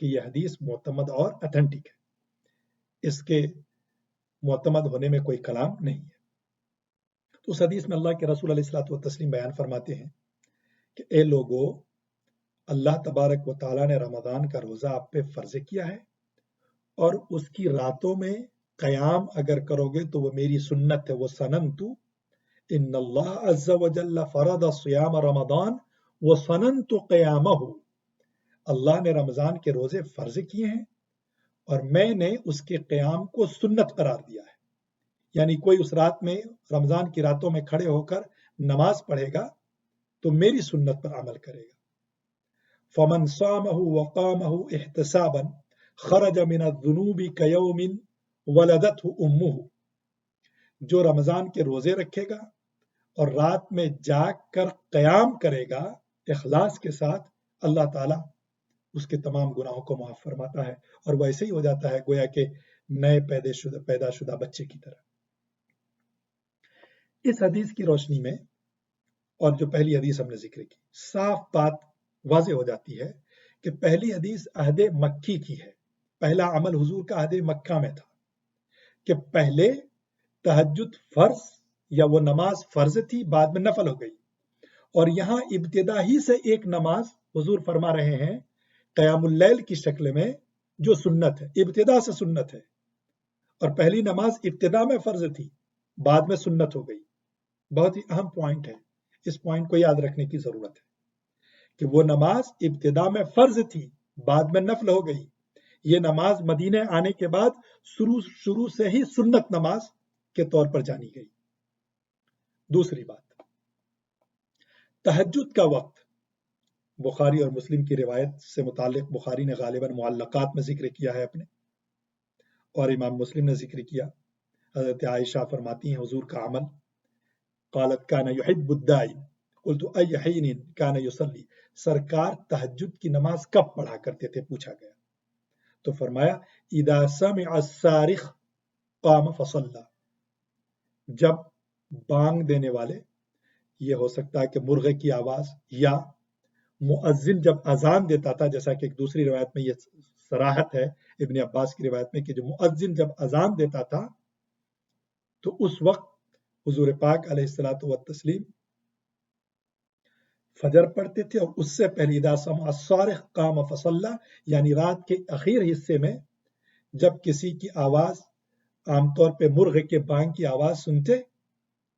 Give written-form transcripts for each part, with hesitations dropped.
کہ یہ حدیث معتمد اور اتھینٹک ہے، اس کے معتمد ہونے میں کوئی کلام نہیں ہے۔ تو اس حدیث میں اللہ کے رسول علیہ الصلوۃ والتسلیم بیان فرماتے ہیں کہ اے لوگو، اللہ تبارک و تعالیٰ نے رمضان کا روزہ آپ پہ فرض کیا ہے، اور اس کی راتوں میں قیام اگر کرو گے تو وہ میری سنت ہے، وہ سننت ان اللہ عز وجل فرض صیام رمضان وسننت قیامہ، اللہ نے رمضان کے روزے فرض کیے ہیں اور میں نے اس کے قیام کو سنت قرار دیا ہے، یعنی کوئی اس رات میں رمضان کی راتوں میں کھڑے ہو کر نماز پڑھے گا تو میری سنت پر عمل کرے گا۔ فمن صامہ وقامہ احتسابا خرج من الذنوب کیوم ولدته امہ، جو رمضان کے روزے رکھے گا اور رات میں جاگ کر قیام کرے گا اخلاص کے ساتھ، اللہ تعالیٰ اس کے تمام گناہوں کو معاف فرماتا ہے اور وہ ایسے ہی ہو جاتا ہے گویا کہ نئے پیدا شدہ بچے کی طرح۔ اس حدیث کی روشنی میں اور جو پہلی حدیث ہم نے ذکر کی، صاف بات واضح ہو جاتی ہے کہ پہلی حدیث عہد مکی کی ہے، پہلا عمل حضور کا عہد مکہ میں تھا کہ پہلے تہجد فرض یا وہ نماز فرض تھی، بعد میں نفل ہو گئی، اور یہاں ابتدا ہی سے ایک نماز حضور فرما رہے ہیں قیام اللیل کی شکل میں جو سنت ہے، ابتدا سے سنت ہے، اور پہلی نماز ابتدا میں فرض تھی، بعد میں سنت ہو گئی۔ بہت ہی اہم پوائنٹ ہے، اس پوائنٹ کو یاد رکھنے کی ضرورت ہے کہ وہ نماز ابتدا میں فرض تھی، بعد میں نفل ہو گئی۔ یہ نماز مدینے آنے کے بعد شروع سے ہی سنت نماز کے طور پر جانی گئی۔ دوسری بات، تہجد کا وقت بخاری اور مسلم کی روایت سے متعلق بخاری نے غالباً معلقات میں ذکر کیا ہے اپنے، اور امام مسلم نے ذکر کیا۔ حضرت عائشہ فرماتی ہیں حضور کا عمل، قالت کان یحب الدائم قلت ای حین کان یصلی، سرکار تہجد کی نماز کب پڑھا کرتے تھے پوچھا گیا تو فرمایا اذا سمع الصارخ قام فصلی، جب بانگ دینے والے، یہ ہو سکتا ہے کہ مرغے کی آواز، یا مؤذن جب اذان دیتا تھا، جیسا کہ ایک دوسری روایت میں یہ صراحت ہے ابن عباس کی روایت میں کہ جو مؤذن جب اذان دیتا تھا تو اس وقت حضور پاک علیہ الصلوۃ والتسلیم فجر پڑھتے تھے، اور اس سے پہلے اذا سمع الصارخ قام فصلی، یعنی رات کے اخیر حصے میں جب کسی کی آواز، عام طور پہ مرغے کے بانگ کی آواز سنتے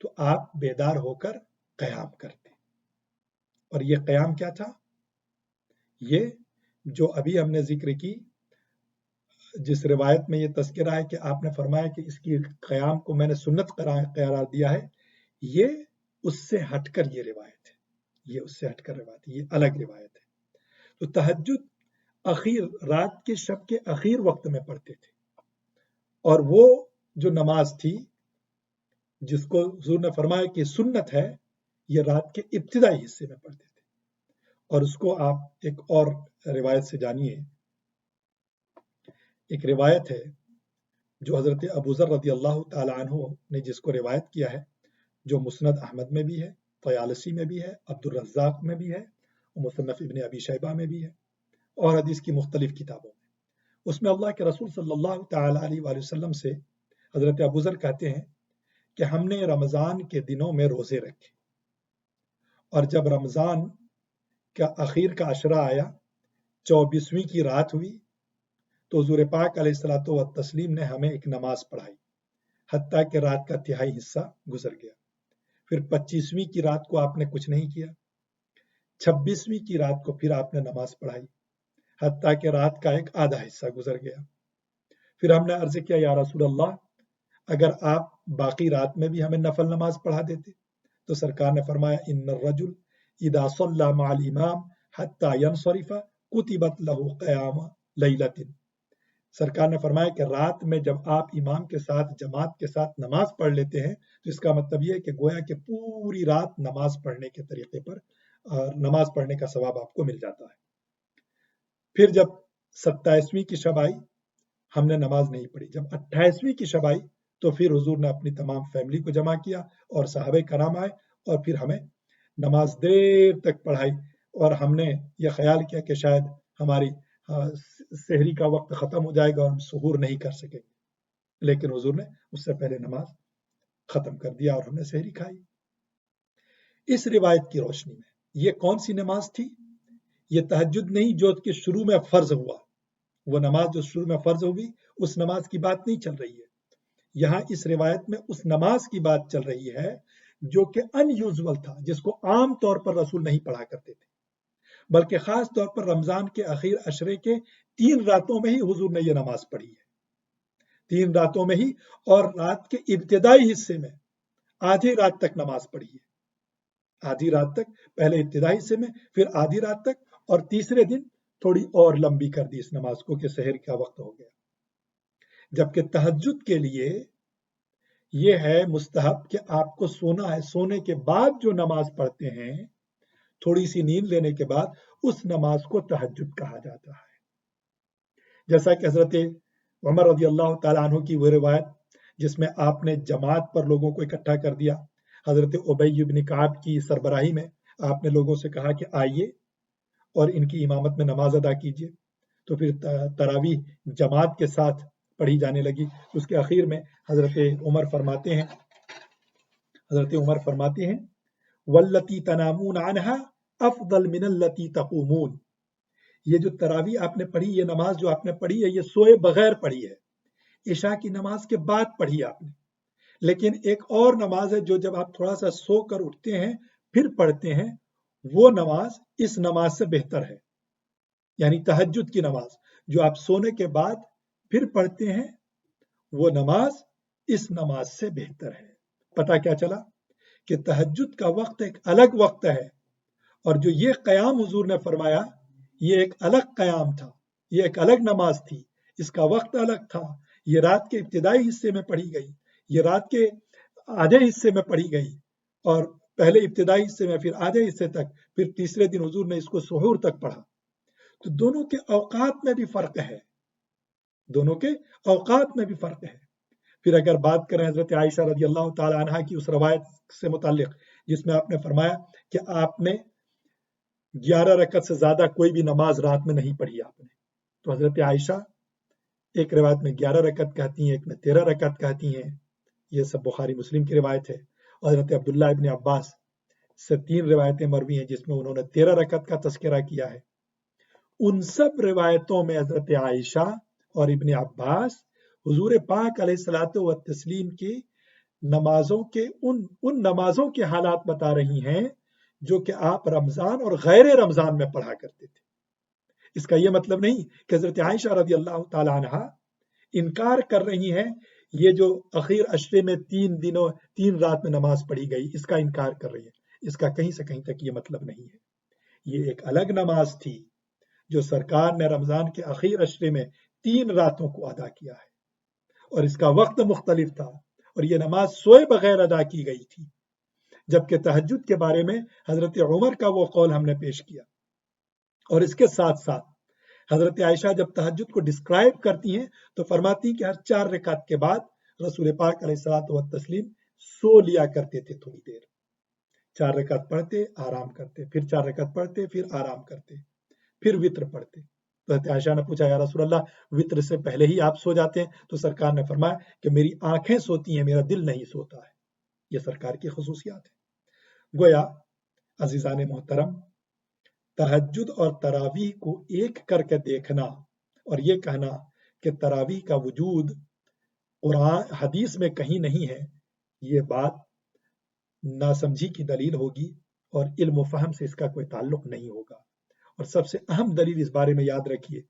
تو آپ بیدار ہو کر قیام کرتے۔ اور یہ قیام کیا تھا؟ یہ جو ابھی ہم نے ذکر کی، جس روایت میں یہ تذکرہ ہے کہ آپ نے فرمایا کہ اس کی قیام کو میں نے سنت قرار دیا ہے، یہ اس سے ہٹ کر یہ روایت ہے، یہ اس سے ہٹ کر روایت ہے، یہ الگ روایت ہے۔ تو تہجد اخیر، رات کے شب کے اخیر وقت میں پڑھتے تھے، اور وہ جو نماز تھی جس کو حضور نے فرمایا کہ سنت ہے، یہ رات کے ابتدائی حصے میں پڑھتے تھے۔ اور اس کو آپ ایک اور روایت سے جانیے، ایک روایت ہے جو حضرت ابو ذر رضی اللہ تعالی عنہ نے جس کو روایت کیا ہے، جو مسند احمد میں بھی ہے، طیالسی میں بھی ہے، عبد الرزاق میں بھی ہے، مصنف ابن ابی شیبہ میں بھی ہے، اور حدیث کی مختلف کتابوں میں۔ اس میں اللہ کے رسول صلی اللہ تعالی علیہ وآلہ وسلم سے حضرت ابو ذر کہتے ہیں کہ ہم نے رمضان کے دنوں میں روزے رکھے، اور جب رمضان کا اخیر کا عشرہ آیا، 24ویں کی رات ہوئی، تو حضور پاک علیہ الصلوۃ والتسلیم نے ہمیں ایک نماز پڑھائی، حتیٰ کہ رات کا تہائی حصہ گزر گیا۔ پھر 25ویں کی رات کو آپ نے کچھ نہیں کیا، 26ویں کی رات کو پھر آپ نے نماز پڑھائی، حتیٰ کہ رات کا ایک آدھا حصہ گزر گیا۔ پھر ہم نے عرض کیا یا رسول اللہ، اگر آپ باقی رات میں بھی ہمیں نفل نماز پڑھا دیتے، تو سرکار نے فرمایا ان الرجل اذا صلی مع الامام حتی ینصرف کتبت له قیام لیلۃ، سرکار نے فرمایا کہ رات میں جب آپ امام کے ساتھ، جماعت کے ساتھ نماز پڑھ لیتے ہیں تو اس کا مطلب یہ ہے کہ گویا کہ پوری رات نماز پڑھنے کے طریقے پر نماز پڑھنے کا ثواب آپ کو مل جاتا ہے۔ پھر جب 27ویں کی شب آئی ہم نے نماز نہیں پڑھی، جب 28ویں کی شب آئی تو پھر حضور نے اپنی تمام فیملی کو جمع کیا اور صحابہ کرام آئے، اور پھر ہمیں نماز دیر تک پڑھائی، اور ہم نے یہ خیال کیا کہ شاید سحری کا وقت ختم ہو جائے گا اور ہم سحور نہیں کر سکیں گے، لیکن حضور نے اس سے پہلے نماز ختم کر دیا اور ہم نے سحری کھائی۔ اس روایت کی روشنی میں یہ کون سی نماز تھی؟ یہ تہجد نہیں جو کہ شروع میں فرض ہوا، وہ نماز جو شروع میں فرض ہوگی اس نماز کی بات نہیں چل رہی ہے۔ یہاں اس روایت میں اس نماز کی بات چل رہی ہے جو کہ ان یوزول تھا، جس کو عام طور پر رسول نہیں پڑھا کرتے تھے، بلکہ خاص طور پر رمضان کے اخیر عشرے کے 3 راتوں میں ہی حضور نے یہ نماز پڑھی ہے، 3 راتوں میں ہی، اور رات کے ابتدائی حصے میں آدھی رات تک نماز پڑھی ہے، آدھی رات تک، پہلے ابتدائی حصے میں، پھر آدھی رات تک، اور تیسرے دن تھوڑی اور لمبی کر دی اس نماز کو کہ سحر کا وقت ہو گیا۔ جبکہ تہجد کے لیے یہ ہے مستحب کہ آپ کو سونا ہے، سونے کے بعد جو نماز پڑھتے ہیں تھوڑی سی نیند لینے کے بعد، اس نماز کو تہجد کہا جاتا ہے۔ جیسا کہ حضرت عمر رضی اللہ تعالیٰ عنہ کی وہ روایت جس میں آپ نے جماعت پر لوگوں کو اکٹھا کر دیا، حضرت ابی بن کعب کی سربراہی میں آپ نے لوگوں سے کہا کہ آئیے اور ان کی امامت میں نماز ادا کیجیے، تو پھر تراویح جماعت کے ساتھ پڑھی جانے لگی۔ اس کے اخیر میں حضرت عمر فرماتے ہیں واللتی تنامون عنہا افضل من اللتی تقومون، یہ جو تراویح آپ نے پڑھی، یہ نماز جو آپ نے پڑھی ہے، یہ سوئے بغیر پڑھی ہے، عشاء کی نماز کے بعد پڑھی آپ نے، لیکن ایک اور نماز ہے جو جب آپ تھوڑا سا سو کر اٹھتے ہیں پھر پڑھتے ہیں، وہ نماز اس نماز سے بہتر ہے، یعنی تہجد کی نماز جو آپ سونے کے بعد پھر پڑھتے ہیں، وہ نماز اس نماز سے بہتر ہے۔ پتہ کیا چلا کہ تہجد کا وقت ایک الگ وقت ہے، اور جو یہ قیام حضور نے فرمایا یہ ایک الگ قیام تھا، یہ ایک الگ نماز تھی، اس کا وقت الگ تھا، یہ رات کے ابتدائی حصے میں پڑھی گئی، یہ رات کے آدھے حصے میں پڑھی گئی، اور پہلے ابتدائی حصے میں، پھر آدھے حصے تک، پھر تیسرے دن حضور نے اس کو سحور تک پڑھا۔ تو دونوں کے اوقات میں بھی فرق ہے، دونوں کے اوقات میں بھی فرق ہے۔ پھر اگر بات کریں حضرت عائشہ رضی اللہ تعالی عنہا کی اس روایت سے متعلق جس میں آپ نے فرمایا کہ آپ نے 11 رکعت سے زیادہ کوئی بھی نماز رات میں نہیں پڑھی آپ نے، تو حضرت عائشہ ایک روایت میں 11 رکعت کہتی ہیں، ایک میں 13 رکعت کہتی ہیں، یہ سب بخاری مسلم کی روایت ہے۔ اور حضرت عبداللہ ابن عباس سے 3 روایتیں مروی ہیں جس میں انہوں نے 13 رکعت کا تذکرہ کیا ہے۔ ان سب روایتوں میں حضرت عائشہ اور ابن عباس حضور پاک علیہ الصلوۃ والتسلیم کی نمازوں کے ان نمازوں کے حالات بتا رہی ہیں جو کہ آپ رمضان اور غیر رمضان میں پڑھا کرتے تھے۔ اس کا یہ مطلب نہیں کہ حضرت عائشہ رضی اللہ تعالی عنہا انکار کر رہی ہیں یہ جو اخیر عشرے میں 3 رات میں نماز پڑھی گئی اس کا انکار کر رہی ہے، اس کا کہیں سے کہیں تک یہ مطلب نہیں ہے۔ یہ ایک الگ نماز تھی جو سرکار نے رمضان کے اخیر عشرے میں 3 راتوں کو ادا کیا ہے، اور اس کا وقت مختلف تھا، اور یہ نماز سوئے بغیر ادا کی گئی تھی۔ جبکہ تہجد کے بارے میں حضرت عمر کا وہ قول ہم نے پیش کیا، اور اس کے ساتھ ساتھ حضرت عائشہ جب تہجد کو ڈسکرائب کرتی ہیں تو فرماتی کہ ہر 4 رکعت کے بعد رسول پاک علیہ الصلوۃ والتسلیم سو لیا کرتے تھے تھوڑی دیر، 4 رکعت پڑھتے آرام کرتے، پھر 4 رکعت پڑھتے پھر آرام کرتے، پھر وتر پڑھتے۔ تو حضرت عائشہ نے پوچھا یا رسول اللہ وتر سے پہلے ہی آپ سو جاتے ہیں؟ تو سرکار نے فرمایا کہ میری آنکھیں سوتی ہیں، میرا دل نہیں سوتا ہے۔ یہ سرکار کی خصوصیات ہے۔ گویا عزیزان محترم، تہجد اور تراویح کو ایک کر کے دیکھنا اور یہ کہنا کہ تراویح کا وجود قرآن حدیث میں کہیں نہیں ہے، یہ بات ناسمجھی کی دلیل ہوگی اور علم و فہم سے اس کا کوئی تعلق نہیں ہوگا۔ اور سب سے اہم دلیل اس بارے میں یاد رکھیے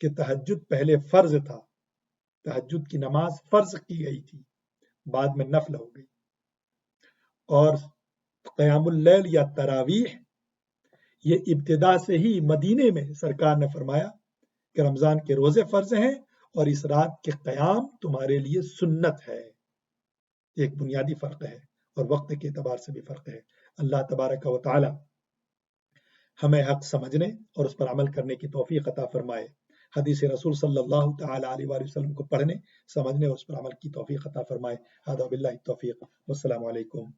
کہ تہجد پہلے فرض تھا، تہجد کی نماز فرض کی گئی تھی، بعد میں نفل ہو گئی، اور قیام اللیل یا تراویح یہ ابتدا سے ہی مدینے میں سرکار نے فرمایا کہ رمضان کے روزے فرض ہیں اور اس رات کے قیام تمہارے لیے سنت ہے۔ ایک بنیادی فرق ہے، اور وقت کے اعتبار سے بھی فرق ہے۔ اللہ تبارک و تعالی ہمیں حق سمجھنے اور اس پر عمل کرنے کی توفیق عطا فرمائے، حدیث رسول صلی اللہ تعالی علیہ وآلہ وسلم کو پڑھنے، سمجھنے اور اس پر عمل کی توفیق عطا فرمائے۔ ھذا باللہ التوفیق، والسلام علیکم